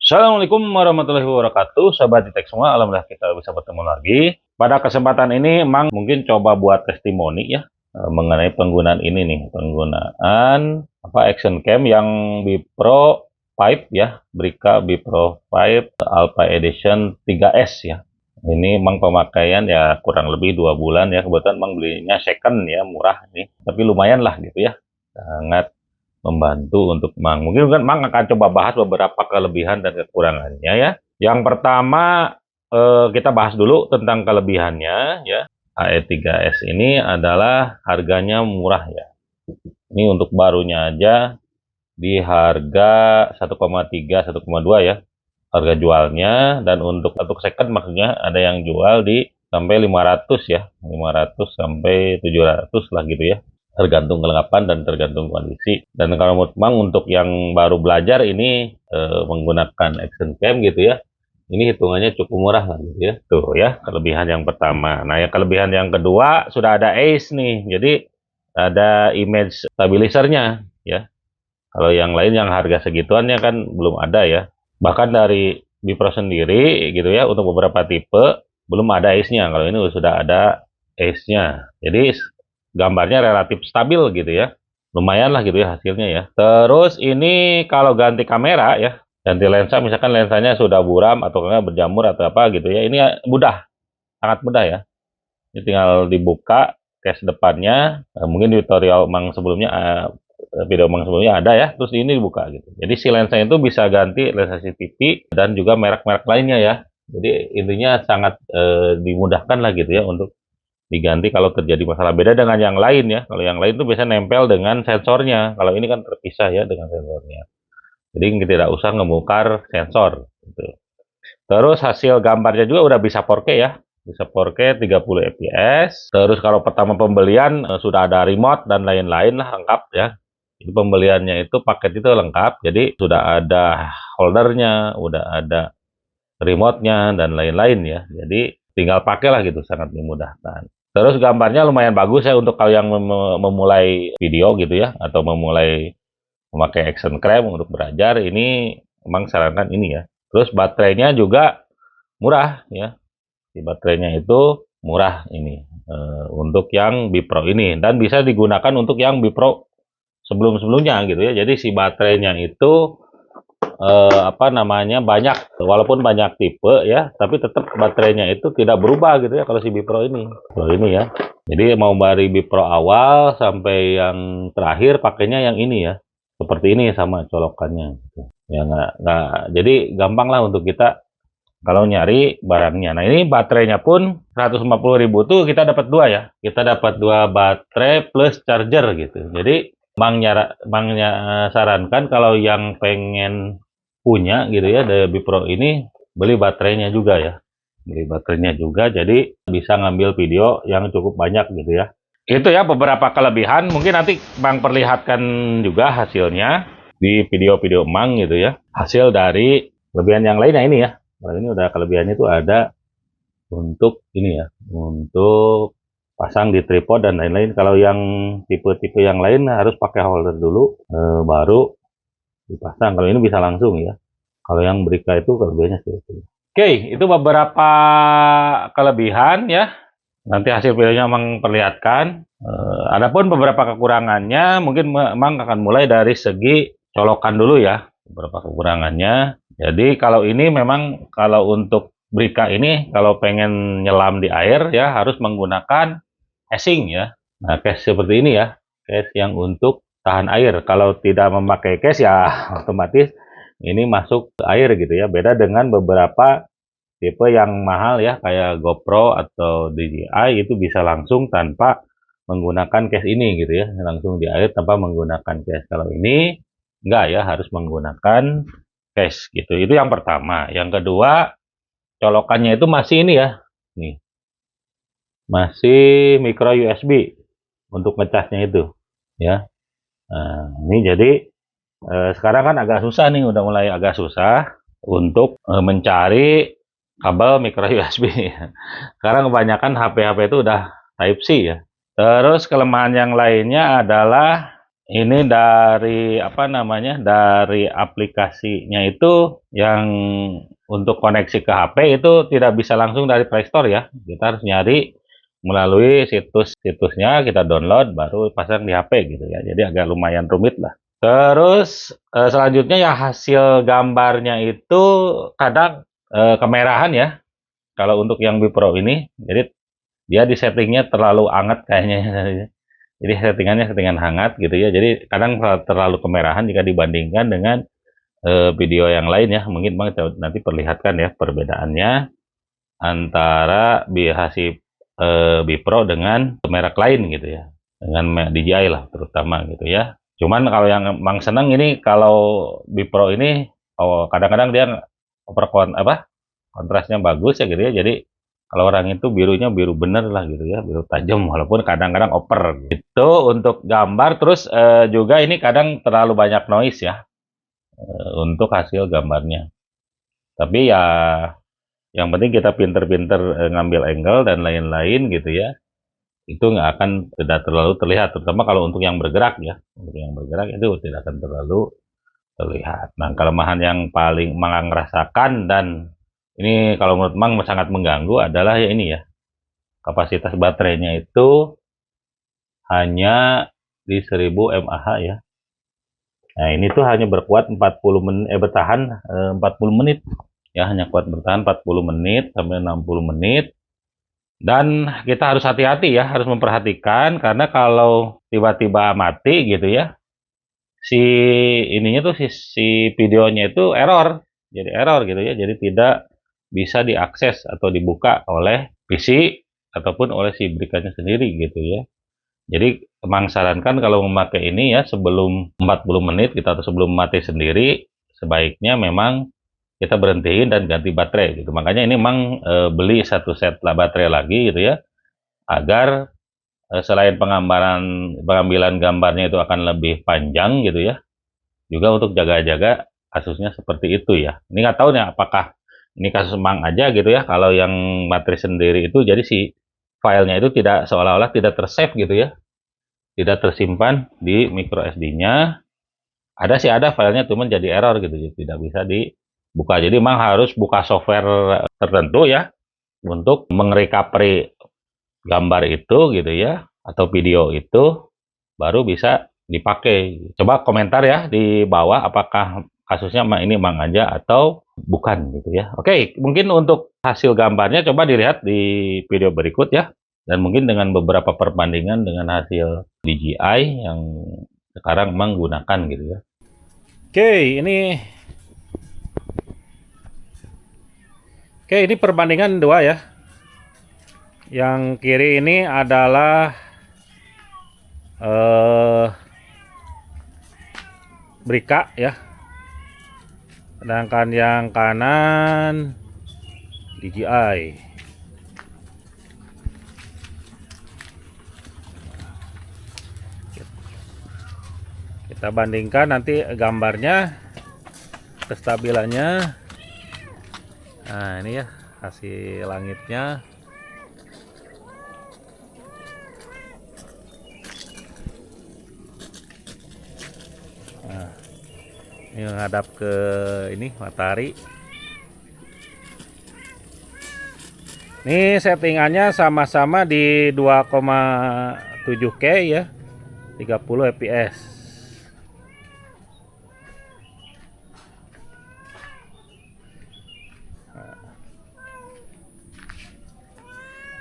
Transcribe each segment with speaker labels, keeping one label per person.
Speaker 1: Assalamualaikum warahmatullahi wabarakatuh, sahabat Ditek semua. Alhamdulillah kita bisa bertemu lagi. Pada kesempatan ini, Mang mungkin coba buat testimoni ya mengenai penggunaan ini nih, penggunaan action cam yang Bipro 5 ya, Brika Bipro 5 Alpha Edition 3S ya. Ini Mang pemakaian ya kurang lebih 2 bulan ya. Kebetulan Mang belinya second ya, murah nih, tapi lumayan lah gitu ya. Sangat membantu untuk Mang. Mungkin kan Mang akan coba bahas beberapa kelebihan dan kekurangannya ya. Yang pertama kita bahas dulu tentang kelebihannya ya. AE3S ini adalah harganya murah ya. Ini untuk barunya aja di harga 1,3 1,2 ya harga jualnya, dan untuk second maksudnya ada yang jual di sampai 500 ya, 500 sampai 700 lah gitu ya, tergantung kelengkapan dan tergantung kondisi. Dan kalau menurut Mang untuk yang baru belajar ini menggunakan action cam gitu ya, ini hitungannya cukup murah lah gitu ya. Tuh ya, kelebihan yang pertama. Nah, yang kelebihan yang kedua sudah ada ACE nih. Jadi ada image stabilizernya ya. Kalau yang lain yang harga segituannya kan belum ada ya. Bahkan dari Bipro sendiri gitu ya, untuk beberapa tipe belum ada ACE-nya. Kalau ini sudah ada ACE-nya. Jadi gambarnya relatif stabil gitu ya. Lumayan lah gitu ya hasilnya ya. Terus ini kalau ganti kamera ya, ganti lensa, misalkan lensanya sudah buram atau enggak berjamur atau apa gitu ya, ini mudah, sangat mudah ya. Ini tinggal dibuka case depannya, mungkin tutorial Mang sebelumnya, video Mang sebelumnya ada ya, terus ini dibuka gitu. Jadi si lensa itu bisa ganti lensa CCTV dan juga merek-merek lainnya ya. Jadi intinya sangat dimudahkan lah gitu ya untuk diganti kalau terjadi masalah. Beda dengan yang lain ya. Kalau yang lain tuh biasanya nempel dengan sensornya. Kalau ini kan terpisah ya dengan sensornya. Jadi tidak usah ngebongkar sensor gitu. Terus hasil gambarnya juga udah bisa 4K ya. Bisa 4K 30 fps. Terus kalau pertama pembelian sudah ada remote dan lain-lain lah, lengkap ya. Jadi pembeliannya itu paket itu lengkap. Jadi sudah ada holdernya, udah ada remote-nya dan lain-lain ya. Jadi tinggal pakai lah gitu, sangat memudahkan. Terus gambarnya lumayan bagus ya untuk kalau yang memulai video gitu ya, atau memulai memakai action cam untuk belajar, ini memang sarankan ini ya. Terus baterainya juga murah ya. Di baterainya itu murah ini untuk yang Bipro ini, dan bisa digunakan untuk yang Bipro sebelum-sebelumnya gitu ya. Jadi si baterainya itu banyak, walaupun banyak tipe ya, tapi tetap baterainya itu tidak berubah gitu ya kalau si Bipro ini. Ya. Jadi mau dari Bipro awal sampai yang terakhir pakainya yang ini ya. Seperti ini sama colokannya gitu. Ya nggak jadi gampang lah untuk kita kalau nyari barangnya. Nah, ini baterainya pun 150.000 tuh kita dapat 2 ya. Kita dapat 2 baterai plus charger gitu. Jadi Bang sarankan kalau yang pengen punya gitu ya dari Bipro ini, beli baterainya juga ya. Beli baterainya juga, jadi bisa ngambil video yang cukup banyak gitu ya. Itu ya beberapa kelebihan, mungkin nanti Bang perlihatkan juga hasilnya di video-video Mang gitu ya. Hasil dari kelebihan yang lainnya ini ya. Kalau ini udah kelebihannya itu ada untuk ini ya, untuk pasang di tripod dan lain-lain. Kalau yang tipe-tipe yang lain harus pakai holder dulu, baru dipasang. Kalau ini bisa langsung ya. Kalau yang Brika itu kelebihannya seperti itu. Oke, itu beberapa kelebihan ya. Nanti hasil videonya Mang perlihatkan. Adapun beberapa kekurangannya, mungkin Mang akan mulai dari segi colokan dulu ya. Beberapa kekurangannya. Jadi kalau ini memang kalau untuk Brika ini kalau pengen nyelam di air ya harus menggunakan casing ya. Nah, case seperti ini ya. Case yang untuk tahan air. Kalau tidak memakai case ya otomatis ini masuk ke air gitu ya. Beda dengan beberapa tipe yang mahal ya, kayak GoPro atau DJI, itu bisa langsung tanpa menggunakan case ini gitu ya. Langsung di air tanpa menggunakan case. Kalau ini enggak ya, harus menggunakan case gitu. Itu yang pertama. Yang kedua, colokannya itu masih ini ya. Nih. Masih micro USB untuk ngecasnya itu ya. Nah, ini jadi sekarang kan agak susah nih, udah mulai agak susah untuk mencari kabel micro USB. Sekarang kebanyakan HP-HP itu udah Type C ya. Terus kelemahan yang lainnya adalah ini dari apa namanya, dari aplikasinya itu yang untuk koneksi ke HP itu tidak bisa langsung dari Play Store ya. Kita harus nyari melalui situsnya, kita download baru pasang di HP gitu ya. Jadi agak lumayan rumit lah. Terus selanjutnya ya hasil gambarnya itu kadang kemerahan ya. Kalau untuk yang Bipro ini, jadi dia di settingnya terlalu hangat kayaknya. Jadi settingan hangat gitu ya. Jadi kadang terlalu kemerahan jika dibandingkan dengan video yang lain ya. Mungkin Bang nanti perlihatkan ya perbedaannya antara hasil Bipro dengan merek lain gitu ya. Dengan DJI lah terutama gitu ya. Cuman kalau yang Bang seneng ini kalau Bipro ini kadang-kadang dia kontrasnya bagus ya gitu ya. Jadi kalau orang itu birunya biru bener lah gitu ya, biru tajam walaupun kadang-kadang oper gitu untuk gambar. Terus juga ini kadang terlalu banyak noise ya untuk hasil gambarnya. Tapi ya yang penting kita pinter-pinter ngambil angle dan lain-lain gitu ya. Itu nggak akan tidak terlalu terlihat, terutama kalau untuk yang bergerak ya. Untuk yang bergerak itu tidak akan terlalu terlihat. Nah, kelemahan yang paling Mang rasakan dan ini kalau menurut Mang sangat mengganggu adalah ya ini ya, kapasitas baterainya itu hanya di 1000 mAh ya. Nah, ini tuh hanya berkuat 40 menit, bertahan 40 menit ya, hanya kuat bertahan 40 menit sampai 60 menit. Dan kita harus hati-hati ya, harus memperhatikan karena kalau tiba-tiba mati gitu ya, si ininya tuh si videonya itu error, jadi error gitu ya, jadi tidak bisa diakses atau dibuka oleh PC ataupun oleh si brikannya sendiri gitu ya. Jadi memang sarankan kalau memakai ini ya sebelum 40 menit kita atau sebelum mati sendiri sebaiknya memang kita berhentiin dan ganti baterai gitu. Makanya ini memang beli satu set lah baterai lagi gitu ya agar selain pengambilan gambarnya itu akan lebih panjang gitu ya, juga untuk jaga-jaga kasusnya seperti itu ya. Ini nggak tahu nih apakah ini kasus Mang aja gitu ya, kalau yang baterai sendiri itu jadi si filenya itu tidak seolah-olah tidak tersave gitu ya, tidak tersimpan di micro SD-nya. Ada sih ada filenya, cuman jadi error gitu, jadi tidak bisa dibuka. Jadi Mang harus buka software tertentu ya untuk mengrecovery gambar itu gitu ya, atau video itu baru bisa dipakai. Coba komentar ya di bawah apakah kasusnya ini Mang aja atau bukan gitu ya. Oke, mungkin untuk hasil gambarnya coba dilihat di video berikut ya. Dan mungkin dengan beberapa perbandingan dengan hasil DJI yang sekarang menggunakan gitu ya. Oke, ini perbandingan dua ya. Yang kiri ini adalah Brika ya, sedangkan yang kanan DJI. Kita bandingkan nanti gambarnya, kestabilannya. Nah ini ya hasil langitnya. Nah, ini menghadap ke ini matahari. Ini settingannya sama-sama di 2,7K ya, 30 fps.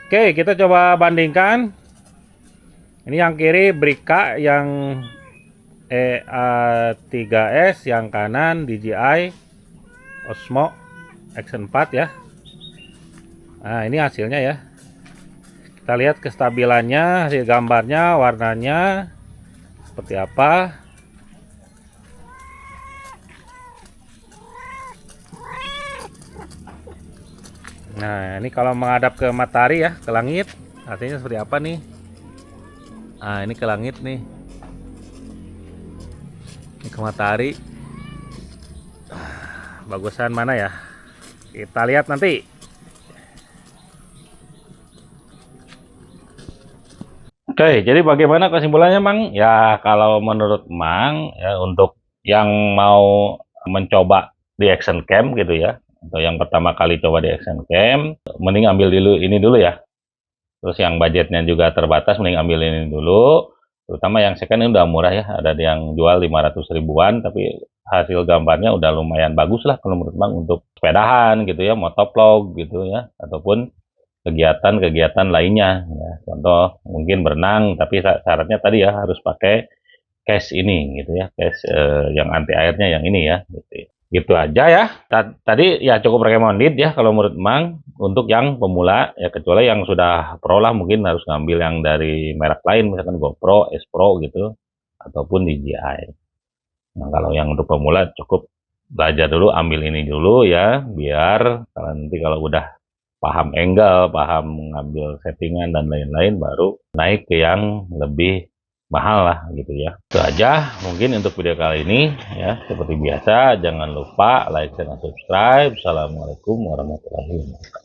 Speaker 1: Oke, kita coba bandingkan. Ini yang kiri Brika yang EA3S, yang kanan DJI Osmo Action 4 ya. Nah, ini hasilnya ya. Kita lihat kestabilannya, hasil gambarnya, warnanya seperti apa. Nah, ini kalau menghadap ke matahari ya, ke langit, artinya seperti apa nih? Nah, ini ke langit nih. Ini ke matahari. Bagusan mana ya? Kita lihat nanti. Oke, jadi bagaimana kesimpulannya, Mang? Ya, kalau menurut Mang, ya untuk yang mau mencoba di action camp gitu ya, atau yang pertama kali coba di action camp, mending ambil dulu ini dulu ya. Terus yang budgetnya juga terbatas, mending ambil ini dulu. Terutama yang second ini udah murah ya, ada yang jual 500 ribuan, tapi hasil gambarnya udah lumayan bagus lah kalau menurut Bang untuk sepedahan gitu ya, motovlog gitu ya, ataupun kegiatan-kegiatan lainnya. Ya. Contoh mungkin berenang, tapi syaratnya tadi ya harus pakai case ini gitu ya, case yang anti airnya yang ini ya. Gitu. Gitu aja ya. Tadi ya cukup recommended ya kalau menurut Mang untuk yang pemula ya, kecuali yang sudah pro lah mungkin harus ngambil yang dari merek lain misalkan GoPro, S Pro gitu ataupun DJI. Nah, kalau yang untuk pemula cukup belajar dulu, ambil ini dulu ya, biar nanti kalau udah paham angle, paham mengambil settingan dan lain-lain, baru naik ke yang lebih mahal lah gitu ya. Itu aja mungkin untuk video kali ini ya. Seperti biasa, jangan lupa like dan subscribe. Assalamualaikum warahmatullahi wabarakatuh.